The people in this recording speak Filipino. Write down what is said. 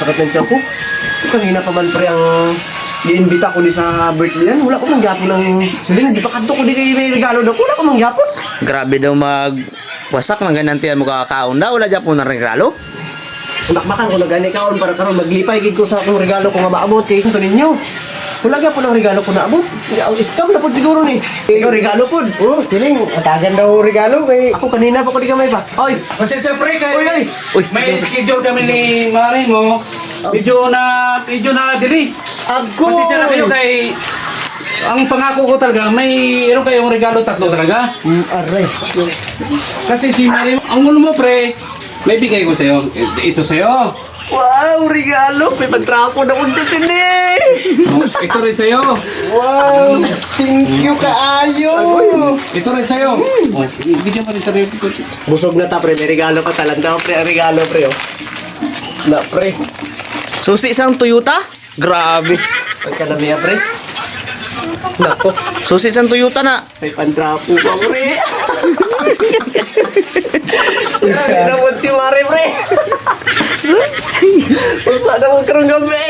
sakit ng tiyan ko. Kanina pa man pre ang iimbita ko ni sa birthday yan. Wala ko mangyapon ng siling. Di ba kanto ko di kayo may regalo daw. Wala ko mangyapon. Grabe daw magwasak ng ganantian mo kakakaon daw. Wala dyan po ng regalo. Bakbakan ko na gani kaon para karon maglipay gid ko sa akong regalo ko nga maabot kay ito ninyo. Wala gyud po ng regalo ko naabot. Ang scam na po siguro ni. Ikaw regalo po. Oh, siling atagan daw regalo kay ako kanina pa ko di kamay pa. Oy, Kasi siyempre kay Uy, may schedule kami ni Mari mo. Medyo na dili. Ako. Kasi sila kayo kay ang pangako ko talaga may kayong regalo tatlo talaga. Aray. Kasi si Mari ang ulo mo pre, may bigay ko sa'yo. Ito sa'yo. Wow, regalo. May pagtrapo na unto tindi. Ito rin sa'yo. Wow, thank you kaayo. Ito rin sa'yo. Oh, bigyan mo rin sa'yo. Busog na ta pre, may regalo pa talanda pre, ang regalo pre oh. Na pre. Susi isang Toyota? Grabe. Pagkadamiya pre. Nako, Susi isang Toyota na. may pantrapo pa pre. Inabot si Mare pre. Usa na mo karong gabi.